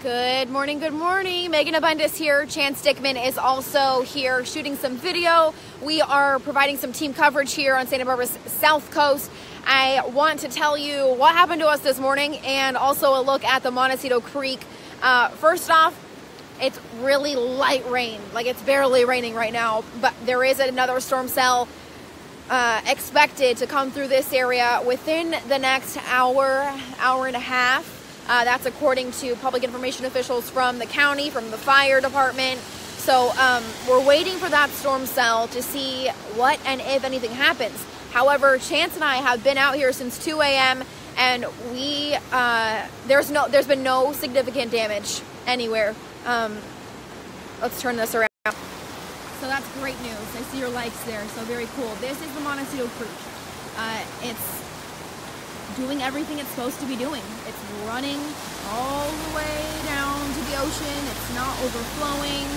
Good morning, good morning. Megan Abundis here. Chance Dickman is also here shooting some video. We are providing some team coverage here on Santa Barbara's South Coast. I want to tell you what happened to us this morning and also a look at the Montecito Creek. First off, it's really light rain. Like, it's barely raining right now, but there is another storm cell expected to come through this area within the next hour and a half. That's according to public information officials from the county, from the fire department. So we're waiting for that storm cell to see what and if anything happens. However, Chance and I have been out here since 2 a.m. and we there's been no significant damage anywhere. Let's turn this around. So that's great news. I see your likes there, so very cool. This is the Montecito Creek. It's doing everything it's supposed to be doing. It's running all the way down to the ocean. It's not overflowing.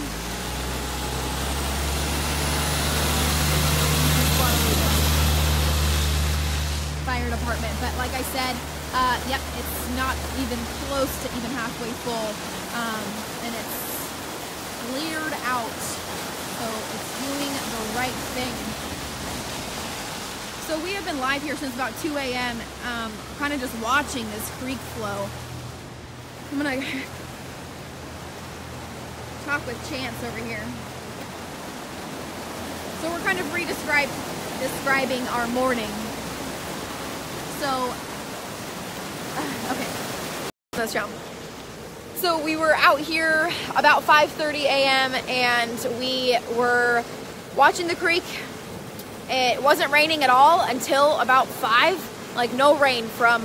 Fire department, but like I said, yep, it's not even close to even halfway full, and it's cleared out, so it's doing the right thing. So we have been live here since about 2 a.m., kind of just watching this creek flow. I'm gonna talk with Chance over here. So we're kind of describing our morning. So, okay, let's jump. So we were out here about 5:30 a.m. and we were watching the creek. It wasn't raining at all until about 5, like no rain from,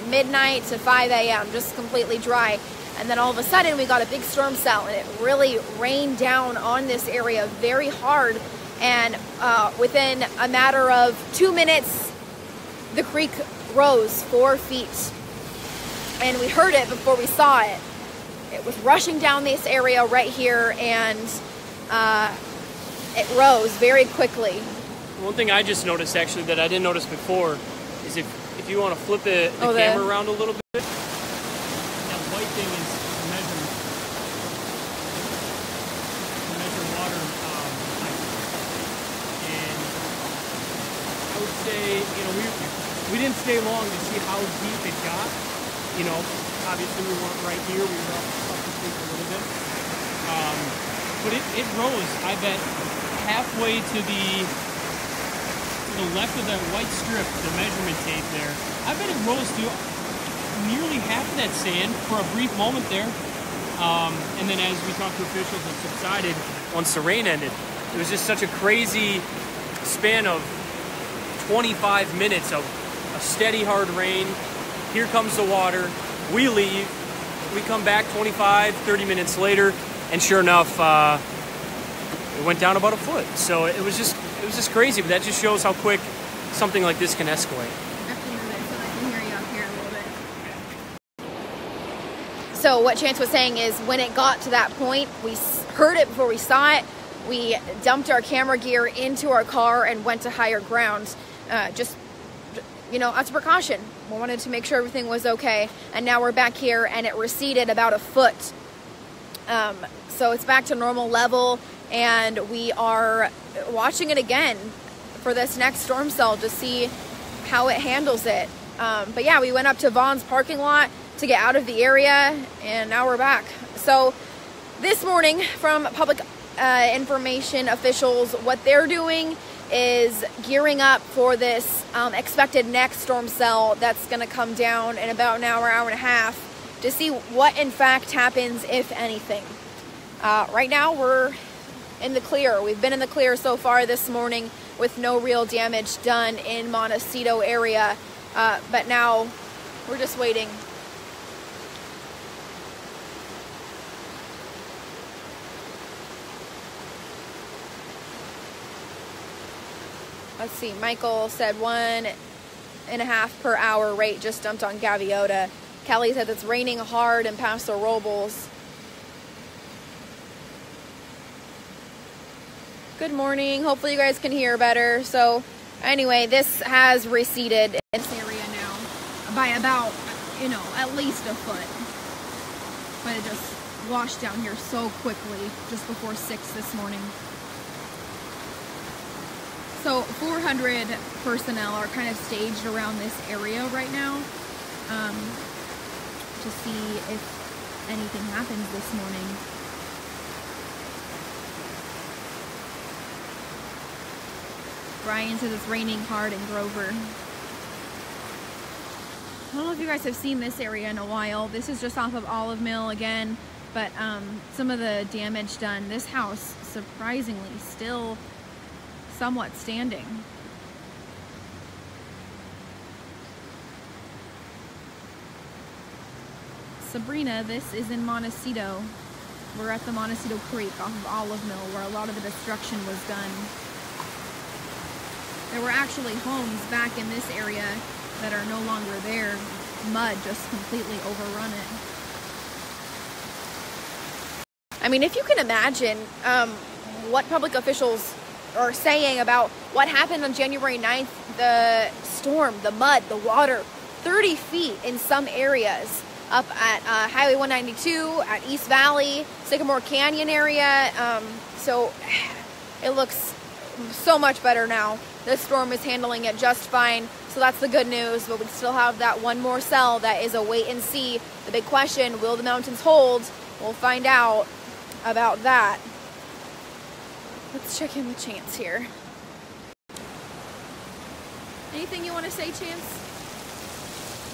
midnight to 5 a.m., just completely dry. And then all of a sudden we got a big storm cell and it really rained down on this area very hard. And within a matter of 2 minutes, the creek rose 4 feet. And we heard it before we saw it. It was rushing down this area right here, and it rose very quickly. One thing I just noticed, actually, that I didn't notice before, is if you want to flip the camera around a little bit, that white thing is measure water height. And I would say, we didn't stay long to see how deep it got. Obviously we weren't right here, we were up the creek a little bit. But it rose, I bet, halfway to the left of that white strip, the measurement tape there. I bet it rose to nearly half of that sand for a brief moment there. And then as we talked to officials, it subsided once the rain ended. It was just such a crazy span of 25 minutes of a steady, hard rain. Here comes the water. We leave. We come back 25, 30 minutes later, and sure enough, it went down about a foot. So it was just crazy, but that just shows how quick something like this can escalate. I have to move it so I can hear you up here a little bit. So what Chance was saying is when it got to that point, we heard it before we saw it. We dumped our camera gear into our car and went to higher ground, just, as a precaution. We wanted to make sure everything was okay. And now we're back here and it receded about a foot. So it's back to normal level. And we are watching it again for this next storm cell to see how it handles it. But yeah, we went up to Vaughn's parking lot to get out of the area, and now we're back. So this morning, from public information officials, what they're doing is gearing up for this expected next storm cell that's going to come down in about an hour and a half to see what in fact happens, if anything. Right now, we're in the clear. We've been in the clear so far this morning with no real damage done in Montecito area, but now we're just waiting. Let's see, Michael said 1.5 per hour rate just dumped on Gaviota. Kelly said it's raining hard in Paso Robles. Good morning. Hopefully you guys can hear better. So anyway, this has receded in this area now by about, at least a foot. but it just washed down here so quickly just before 6 this morning. So 400 personnel are kind of staged around this area right now to see if anything happens this morning. Brian says it's raining hard in Grover. I don't know if you guys have seen this area in a while. This is just off of Olive Mill again, but some of the damage done. This house, surprisingly, still somewhat standing. Sabrina, this is in Montecito. We're at the Montecito Creek off of Olive Mill where a lot of the destruction was done. There were actually homes back in this area that are no longer there. Mud just completely overrun it. I mean, if you can imagine what public officials are saying about what happened on January 9th, the storm, the mud, the water, 30 feet in some areas up at Highway 192, at East Valley, Sycamore Canyon area. So it looks so much better now. This storm is handling it just fine, so that's the good news, but we still have that one more cell that is a wait and see. The big question, will the mountains hold? We'll find out about that. Let's check in with Chance here. Anything you want to say, Chance?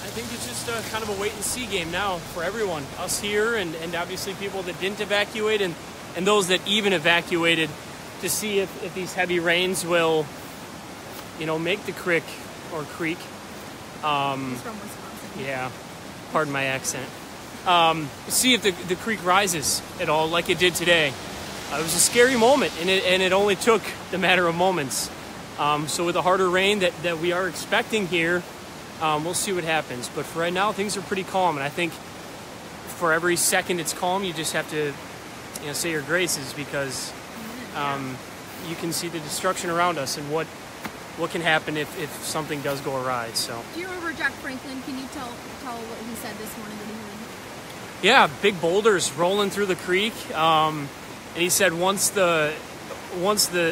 I think it's just kind of a wait and see game now for everyone. Us here and obviously people that didn't evacuate and those that even evacuated, to see if these heavy rains will, you know, make the creek or creek. He's from Wisconsin. Yeah, pardon my accent. See if the creek rises at all like it did today. It was a scary moment, and it only took the matter of moments. So with the harder rain that we are expecting here, we'll see what happens. But for right now, things are pretty calm, and I think for every second it's calm, you just have to, you know, say your graces, because you can see the destruction around us and what can happen if something does go awry. So. Do you remember Jack Franklin? Can you tell what he said this morning? What he heard? Yeah, big boulders rolling through the creek, and he said once the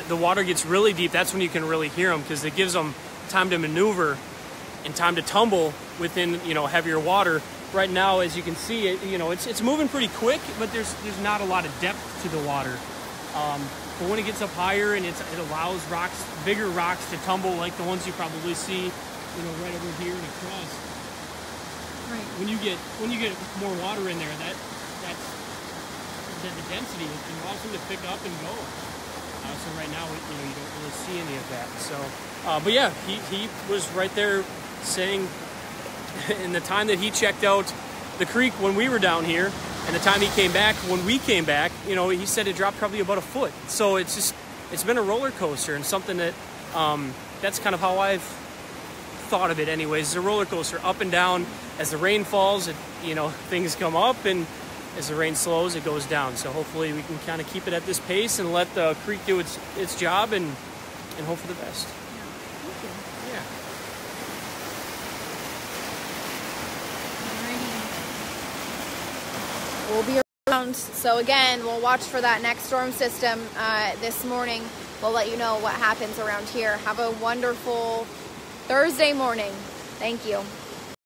water gets really deep, that's when you can really hear them, because it gives them time to maneuver and time to tumble within, you know, heavier water. Right now, as you can see, it's moving pretty quick, but there's not a lot of depth to the water. But when it gets up higher and it allows bigger rocks to tumble, like the ones you probably see, you know, right over here and across. Right. When you get more water in there, that's the density, it allows them to pick up and go. So right now, you don't really see any of that. So, but yeah, he was right there saying, in the time that he checked out the creek when we were down here, and the time he came back when we came back, you know, he said it dropped probably about a foot. So it's been a roller coaster, and something that that's kind of how I've thought of it anyways. It's a roller coaster, up and down. As the rain falls, things come up, and as the rain slows, it goes down. So hopefully we can kind of keep it at this pace and let the creek do its job and hope for the best. Yeah. Thank you. Yeah. We'll be around. So again, we'll watch for that next storm system this morning. We'll let you know what happens around here. Have a wonderful Thursday morning. Thank you.